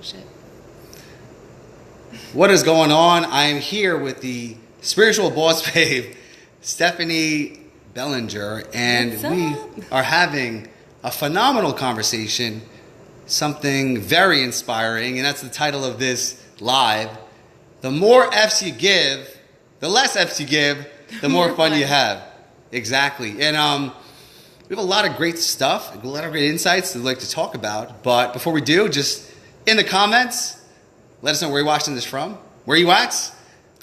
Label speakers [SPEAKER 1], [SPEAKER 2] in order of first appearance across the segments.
[SPEAKER 1] shit.
[SPEAKER 2] What is going on? I am here with the spiritual boss babe, Stephanie Bellinger, and we are having a phenomenal conversation, something very inspiring, and that's the title of this live. The more F's you give, the less F's you give, the more fun you have. Exactly. And we have a lot of great stuff, a lot of great insights that we'd like to talk about. But before we do, just in the comments, let us know where you're watching this from. Where are you at?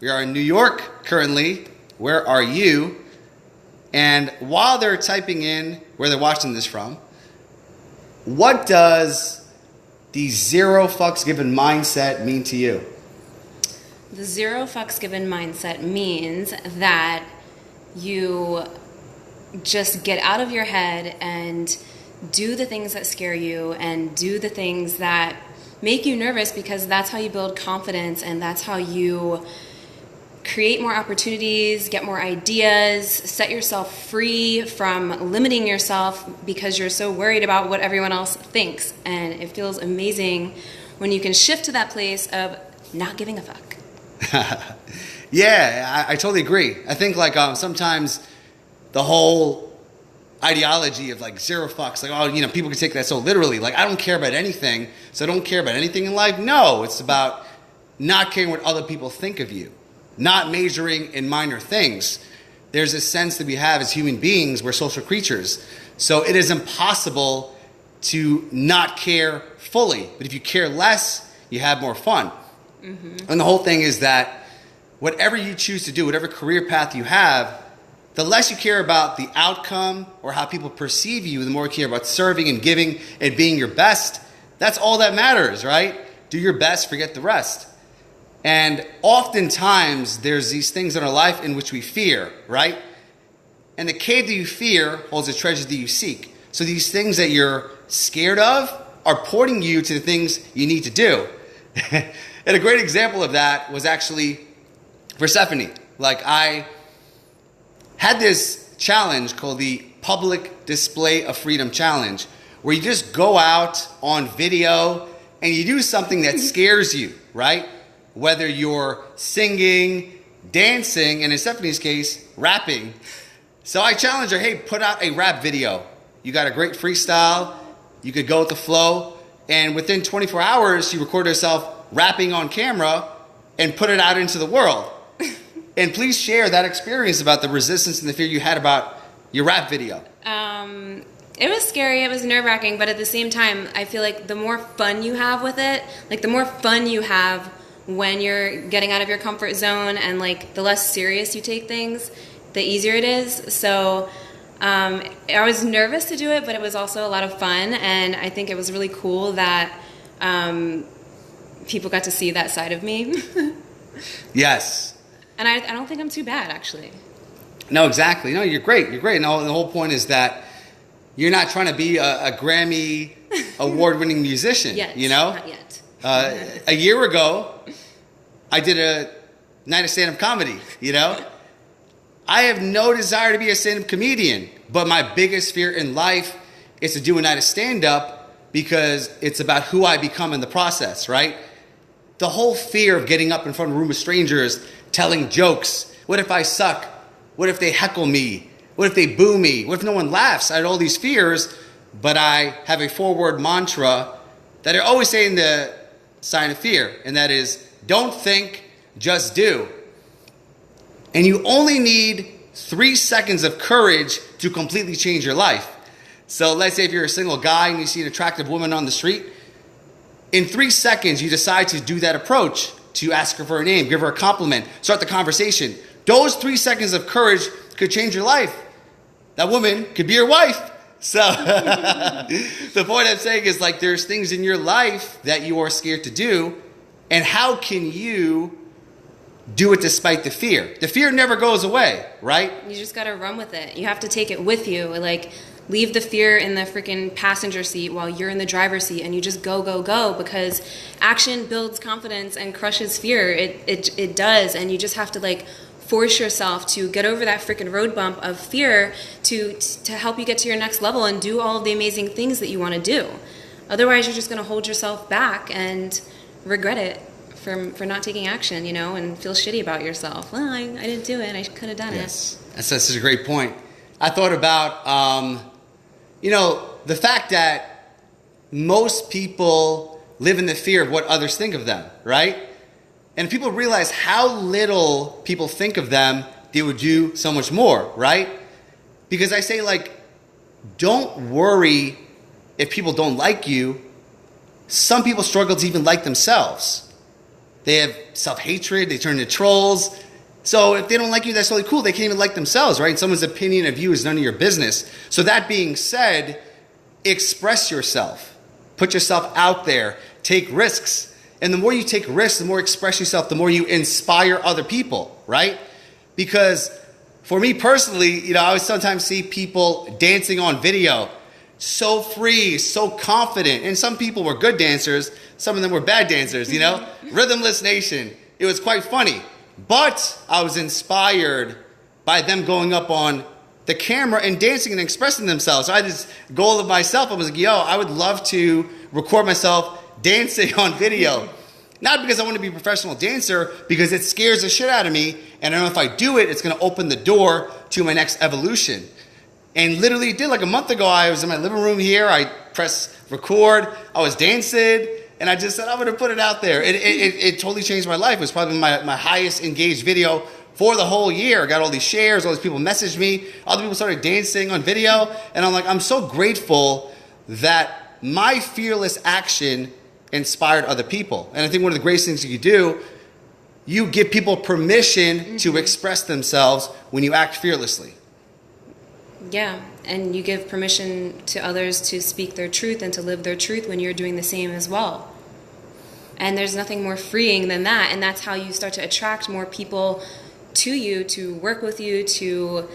[SPEAKER 2] We are in New York currently. Where are you? And while they're typing in where they're watching this from, what does the zero fucks given mindset mean to you?
[SPEAKER 1] The zero fucks given mindset means that you just get out of your head and do the things that scare you and do the things that make you nervous, because that's how you build confidence and that's how you create more opportunities, get more ideas, set yourself free from limiting yourself because you're so worried about what everyone else thinks. And it feels amazing when you can shift to that place of not giving a fuck.
[SPEAKER 2] Yeah, I totally agree. I think like sometimes the whole ideology of like zero fucks, like, oh, you know, people can take that so literally. Like, I don't care about anything, so I don't care about anything in life. No, it's about not caring what other people think of you, not majoring in minor things. There's a sense that we have as human beings, we're social creatures. So it is impossible to not care fully. But if you care less, you have more fun. Mm-hmm. And the whole thing is that whatever you choose to do, whatever career path you have, the less you care about the outcome or how people perceive you, the more you care about serving and giving and being your best. That's all that matters, right? Do your best, forget the rest. And oftentimes, there's these things in our life in which we fear, right? And the cave that you fear holds the treasures that you seek. So these things that you're scared of are pointing you to the things you need to do. And a great example of that was actually for Stephanie. Like, I had this challenge called the Public Display of Freedom Challenge, where you just go out on video and you do something that scares you, right? Whether you're singing, dancing, and in Stephanie's case, rapping. So I challenged her, hey, put out a rap video. You got a great freestyle. You could go with the flow. And within 24 hours, she recorded herself rapping on camera and put it out into the world. And please share that experience about the resistance and the fear you had about your rap video.
[SPEAKER 1] It was scary, it was nerve-wracking, but at the same time, I feel like the more fun you have with it, like the more fun you have when you're getting out of your comfort zone, and like the less serious you take things, the easier it is. So I was nervous to do it, but it was also a lot of fun, and I think it was really cool that people got to see that side of me.
[SPEAKER 2] Yes.
[SPEAKER 1] And I don't think I'm too bad, actually.
[SPEAKER 2] No, exactly. No, you're great. You're great. And the whole point is that you're not trying to be a Grammy award-winning musician,
[SPEAKER 1] yet,
[SPEAKER 2] you know?
[SPEAKER 1] Not yet.
[SPEAKER 2] A year ago, I did a night of stand-up comedy, you know? I have no desire to be a stand-up comedian, but my biggest fear in life is to do a night of stand-up because it's about who I become in the process, right? The whole fear of getting up in front of a room of strangers, telling jokes. What if I suck? What if they heckle me? What if they boo me? What if no one laughs? I had all these fears, but I have a four-word mantra that I always say in the sign of fear, and that is, don't think, just do. And you only need 3 seconds of courage to completely change your life. So let's say if you're a single guy and you see an attractive woman on the street, in 3 seconds you decide to do that approach, to ask her for her name, give her a compliment, start the conversation. Those 3 seconds of courage could change your life. That woman could be your wife. So the point I'm saying is, like, there's things in your life that you are scared to do, and how can you do it despite the fear? The fear never goes away, right?
[SPEAKER 1] You just got to run with it. You have to take it with you. Like, leave the fear in the freaking passenger seat while you're in the driver's seat, and you just go, go, go, because action builds confidence and crushes fear. It does, and you just have to, like, force yourself to get over that freaking road bump of fear to help you get to your next level and do all of the amazing things that you want to do. Otherwise, you're just going to hold yourself back and regret it for not taking action, you know, and feel shitty about yourself. Well, I didn't do it. I could have done it.
[SPEAKER 2] That's such a great point. I thought about, you know, the fact that most people live in the fear of what others think of them, right? And if people realize how little people think of them, they would do so much more, right? Because I say, like, don't worry if people don't like you. Some people struggle to even like themselves. They have self-hatred, they turn into trolls. So if they don't like you, that's totally cool. They can't even like themselves, right? Someone's opinion of you is none of your business. So that being said, express yourself. Put yourself out there. Take risks. And the more you take risks, the more you express yourself, the more you inspire other people, right? Because for me personally, you know, I would sometimes see people dancing on video, so free, so confident. And some people were good dancers. Some of them were bad dancers, you know? Rhythmless Nation. It was quite funny. But I was inspired by them going up on the camera and dancing and expressing themselves. So I had this goal of myself. I was like, yo, I would love to record myself dancing on video. Not because I want to be a professional dancer, because it scares the shit out of me. And I know if I do it, it's going to open the door to my next evolution. And literally it did. Like a month ago, I was in my living room here. I pressed record. I was dancing. And I just said, I'm going to put it out there. It totally changed my life. It was probably my highest engaged video for the whole year. I got all these shares. All these people messaged me. Other people started dancing on video. And I'm like, I'm so grateful that my fearless action inspired other people. And I think one of the greatest things you do, you give people permission to express themselves when you act fearlessly.
[SPEAKER 1] Yeah, and you give permission to others to speak their truth and to live their truth when you're doing the same as well. And there's nothing more freeing than that. And that's how you start to attract more people to you, to work with you, to,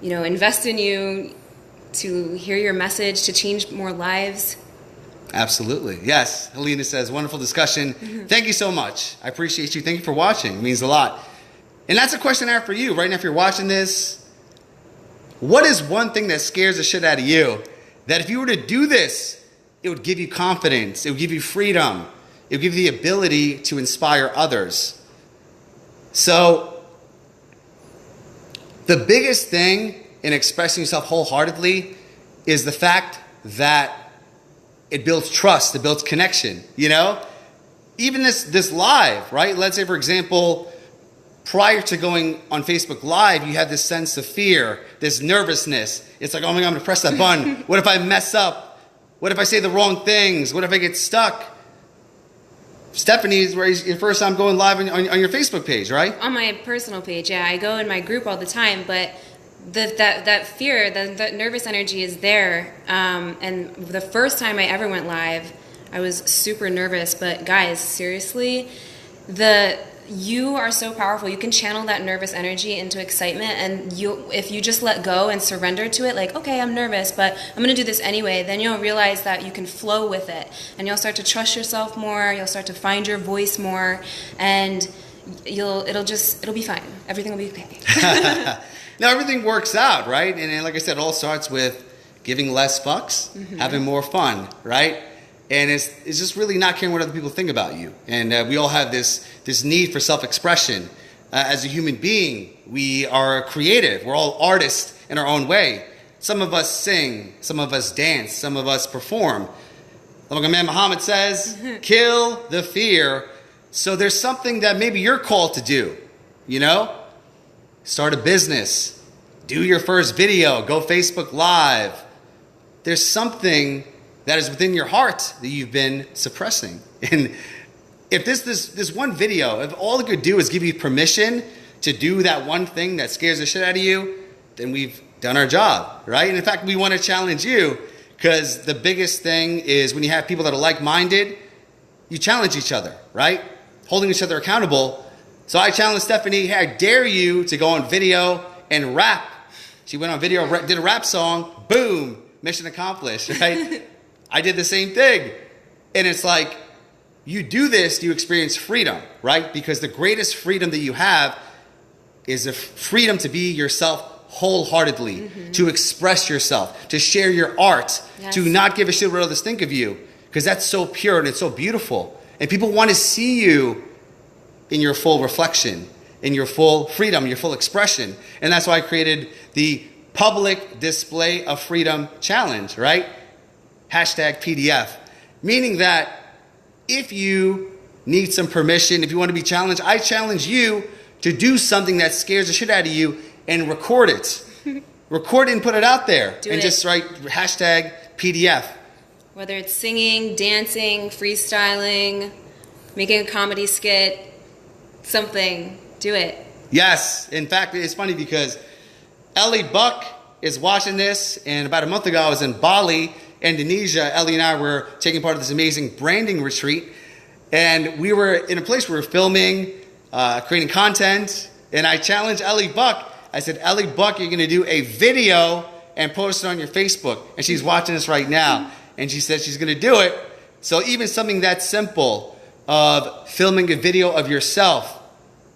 [SPEAKER 1] you know, invest in you, to hear your message, to change more lives.
[SPEAKER 2] Absolutely. Yes. Helena says, wonderful discussion. Thank you so much. I appreciate you. Thank you for watching. It means a lot. And that's a question I have for you right now. If you're watching this, what is one thing that scares the shit out of you that if you were to do this, it would give you confidence, it would give you freedom, it would give you the ability to inspire others? So the biggest thing in expressing yourself wholeheartedly is the fact that it builds trust, it builds connection, you know? Even this live, right? Let's say, for example, prior to going on Facebook Live, you have this sense of fear, this nervousness. It's like, oh my God, I'm going to press that button. What if I mess up? What if I say the wrong things? What if I get stuck? Stephanie, is your first time going live on your Facebook page, right?
[SPEAKER 1] On my personal page, yeah. I go in my group all the time, but that fear, that nervous energy is there. And the first time I ever went live, I was super nervous. But guys, seriously, you are so powerful. You can channel that nervous energy into excitement, and if you just let go and surrender to it, like, okay, I'm nervous, but I'm going to do this anyway, then you'll realize that you can flow with it, and you'll start to trust yourself more, you'll start to find your voice more, and it'll be fine. Everything will be okay.
[SPEAKER 2] Now, everything works out, right? And like I said, it all starts with giving less fucks, having more fun, right? And it's just really not caring what other people think about you. And we all have this need for self-expression. As a human being, we are creative. We're all artists in our own way. Some of us sing, some of us dance, some of us perform. Like my man Muhammad says, kill the fear. So there's something that maybe you're called to do, you know? Start a business, do your first video, go Facebook Live. There's something that is within your heart that you've been suppressing. And if this one video, if all it could do is give you permission to do that one thing that scares the shit out of you, then we've done our job, right? And in fact, we want to challenge you, because the biggest thing is when you have people that are like-minded, you challenge each other, right? Holding each other accountable. So I challenged Stephanie, hey, I dare you to go on video and rap. She went on video, did a rap song, boom, mission accomplished, right? I did the same thing. And it's like, you do this, you experience freedom, right? Because the greatest freedom that you have is the freedom to be yourself wholeheartedly, to express yourself, to share your art, to not give a shit what others think of you. because that's so pure and it's so beautiful. And people want to see you in your full reflection, in your full freedom, your full expression. And that's why I created the Public Display of Freedom Challenge, right? Hashtag PDF. Meaning that if you need some permission, if you want to be challenged, I challenge you to do something that scares the shit out of you and record it. Record it and put it out there. Just write hashtag PDF.
[SPEAKER 1] Whether it's singing, dancing, freestyling, making a comedy skit, something, do it.
[SPEAKER 2] Yes. In fact, it's funny because Ellie Buck is watching this, and about a month ago I was in Bali, Indonesia. Ellie and I were taking part of this amazing branding retreat, and we were in a place where we were filming, creating content, and I challenged Ellie Buck. I said, Ellie Buck, you're going to do a video and post it on your Facebook. And she's watching this right now. And she said she's going to do it. So even something that simple of filming a video of yourself,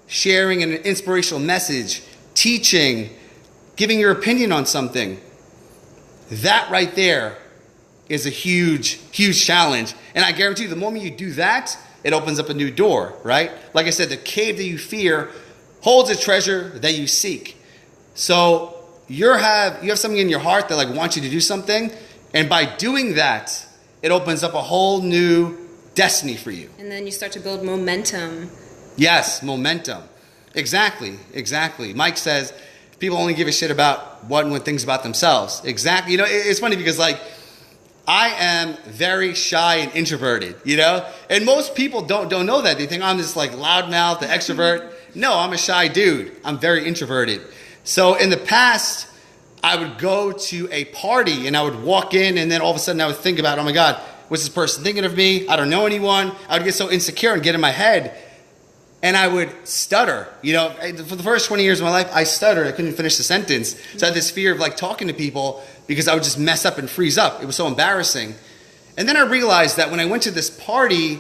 [SPEAKER 2] sharing an inspirational message, teaching, giving your opinion on something, that right there is a huge, huge challenge. And I guarantee you, the moment you do that, it opens up a new door, right? Like I said, the cave that you fear holds a treasure that you seek. So you have something in your heart that like wants you to do something, and by doing that, it opens up a whole new destiny for you.
[SPEAKER 1] And then you start to build momentum.
[SPEAKER 2] Yes, momentum. Exactly. Mike says people only give a shit about what and what things about themselves. Exactly. It's funny because like I am very shy and introverted, and most people don't know that. They think I'm this like loudmouth, the extrovert. No, I'm a shy dude. I'm very introverted. So in the past, I would go to a party and I would walk in, and then all of a sudden I would think about, oh my God, what's this person thinking of me? I don't know anyone. I would get so insecure and get in my head, and I would stutter. For the first 20 years of my life, I stuttered. I couldn't finish the sentence. So I had this fear of like talking to people because I would just mess up and freeze up. It was so embarrassing. And then I realized that when I went to this party,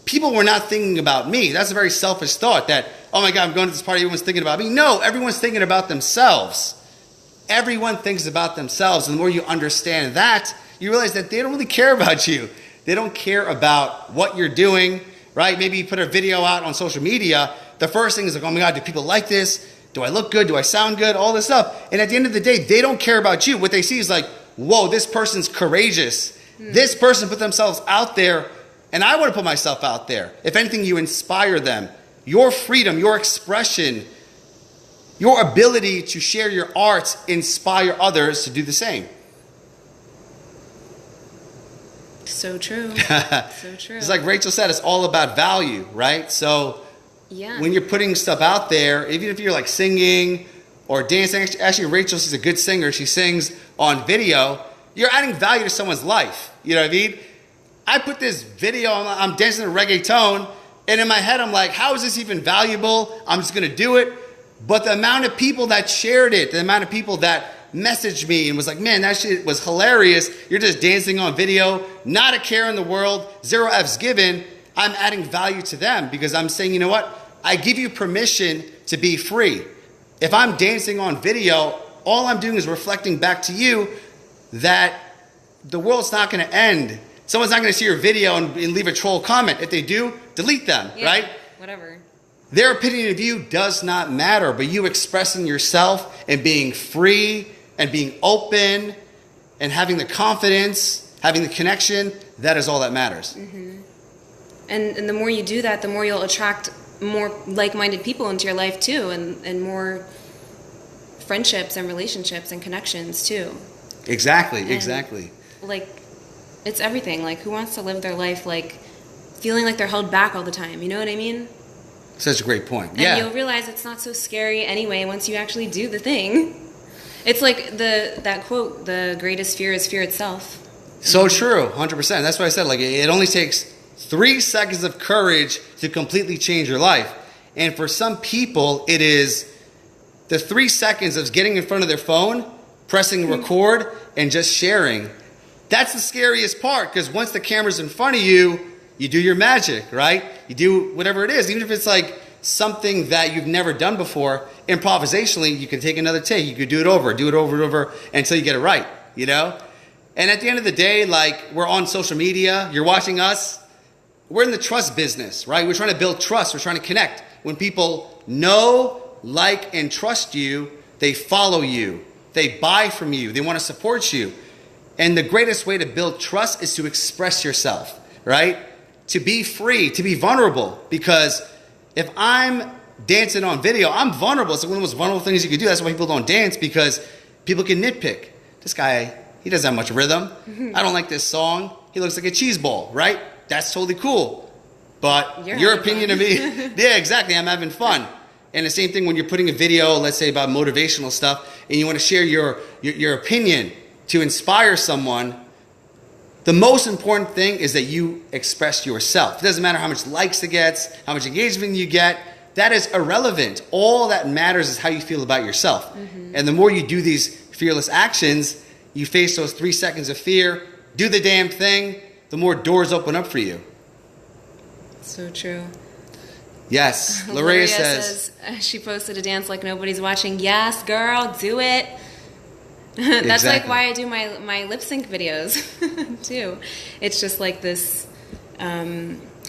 [SPEAKER 2] people were not thinking about me. That's a very selfish thought that, oh my God, I'm going to this party, everyone's thinking about me. No, everyone's thinking about themselves. Everyone thinks about themselves. And the more you understand that, you realize that they don't really care about you. They don't care about what you're doing, right? Maybe you put a video out on social media. The first thing is like, oh my God, do people like this? Do I look good? Do I sound good? All this stuff. And at the end of the day, they don't care about you. What they see is like, whoa, this person's courageous. This person put themselves out there, and I want to put myself out there. If anything, you inspire them. Your freedom, your expression, your ability to share your arts inspire others to do the same.
[SPEAKER 1] So true. So true.
[SPEAKER 2] It's like Rachel said, it's all about value, right? So when you're putting stuff out there, even if you're like singing or dancing, actually Rachel, she's a good singer. She sings on video. You're adding value to someone's life. You know what I mean? I put this video, I'm dancing to reggaeton, and in my head I'm like, how is this even valuable? I'm just going to do it. But the amount of people that shared it, the amount of people that messaged me and was like, man, that shit was hilarious. You're just dancing on video, not a care in the world, 0 F's given. I'm adding value to them because I'm saying, you know what? I give you permission to be free. If I'm dancing on video, all I'm doing is reflecting back to you that the world's not going to end. Someone's not going to see your video and leave a troll comment. If they do, delete them, right?
[SPEAKER 1] Whatever.
[SPEAKER 2] Their opinion of you does not matter, but you expressing yourself and being free and being open and having the confidence, having the connection, that is all that matters.
[SPEAKER 1] Mm-hmm. And the more you do that, the more you'll attract more like-minded people into your life too, and more friendships and relationships and connections too.
[SPEAKER 2] Exactly.
[SPEAKER 1] Like, it's everything. Like, who wants to live their life like feeling like they're held back all the time? You know what I mean?
[SPEAKER 2] Such a great point.
[SPEAKER 1] And you'll realize it's not so scary anyway once you actually do the thing. It's like that quote, the greatest fear is fear itself.
[SPEAKER 2] So true, 100%. That's what I said. Like, it only takes 3 seconds of courage to completely change your life. And for some people, it is the 3 seconds of getting in front of their phone, pressing record, and just sharing. That's the scariest part, because once the camera's in front of you, you do your magic, right? You do whatever it is. Even if it's like something that you've never done before, improvisationally, you can take another take. You could do it over and over until you get it right, you know? And at the end of the day, like, we're on social media, you're watching us, we're in the trust business, right? We're trying to build trust, we're trying to connect. When people know, like, and trust you, they follow you, they buy from you, they want to support you. And the greatest way to build trust is to express yourself, right? To be free, to be vulnerable. Because if I'm dancing on video, I'm vulnerable. It's one of the most vulnerable things you can do. That's why people don't dance, because people can nitpick. This guy, he doesn't have much rhythm. I don't like this song. He looks like a cheese ball, right? That's totally cool. But your opinion of me, yeah, exactly. I'm having fun. And the same thing when you're putting a video, let's say about motivational stuff, and you want to share your opinion to inspire someone. The most important thing is that you express yourself. It doesn't matter how much likes it gets, how much engagement you get. That is irrelevant. All that matters is how you feel about yourself. And the more you do these fearless actions, you face those 3 seconds of fear, do the damn thing, the more doors open up for you. So
[SPEAKER 1] true.
[SPEAKER 2] Yes. Lorea says
[SPEAKER 1] she posted a dance like nobody's watching. Yes, girl, do it. That's
[SPEAKER 2] exactly.
[SPEAKER 1] like why I do my lip sync videos too. It's just like this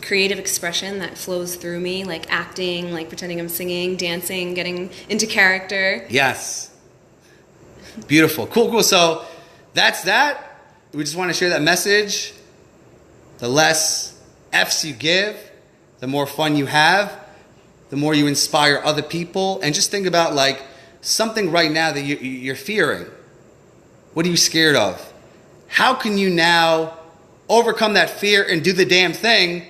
[SPEAKER 1] creative expression that flows through me, like acting, like pretending I'm singing, dancing, getting into character.
[SPEAKER 2] Yes. Beautiful. Cool. So that's that. We just want to share that message. The less F's you give, the more fun you have, the more you inspire other people. And just think about like something right now that you're fearing. What are you scared of? How can you now overcome that fear and do the damn thing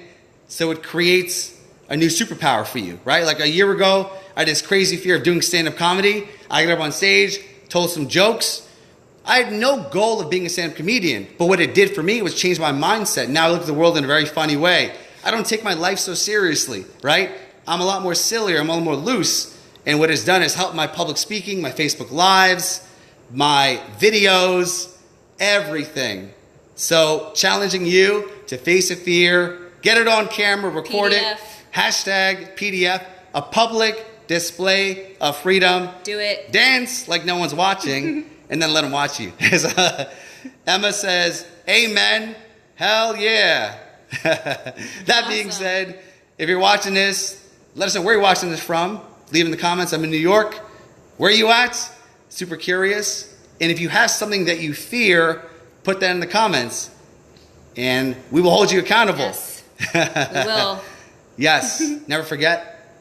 [SPEAKER 2] so it creates a new superpower for you, right? Like a year ago, I had this crazy fear of doing stand-up comedy. I got up on stage, told some jokes. I had no goal of being a stand-up comedian, but what it did for me was change my mindset. Now I look at the world in a very funny way. I don't take my life so seriously, right? I'm a lot more sillier, I'm a lot more loose. And what it's done is helped my public speaking, my Facebook Lives, my videos, everything. So challenging you to face a fear, get it on camera, record
[SPEAKER 1] PDF.
[SPEAKER 2] it, hashtag PDF, a public display of freedom.
[SPEAKER 1] Do it.
[SPEAKER 2] Dance like no one's watching, and then let them watch you. Emma says, amen, hell yeah. That being said, if you're watching this, let us know where you're watching this from. Leave in the comments. I'm in New York. Where are you at? Super curious. And if you have something that you fear, put that in the comments, and we will hold you accountable.
[SPEAKER 1] Yes, we will.
[SPEAKER 2] Yes. Never forget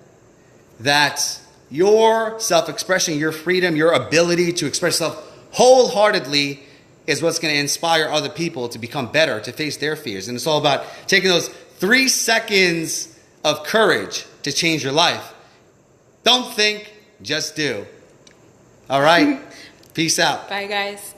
[SPEAKER 2] that your self-expression, your freedom, your ability to express yourself wholeheartedly is what's going to inspire other people to become better, to face their fears. And it's all about taking those 3 seconds of courage to change your life. Don't think, just do. All right. Peace out.
[SPEAKER 1] Bye, guys.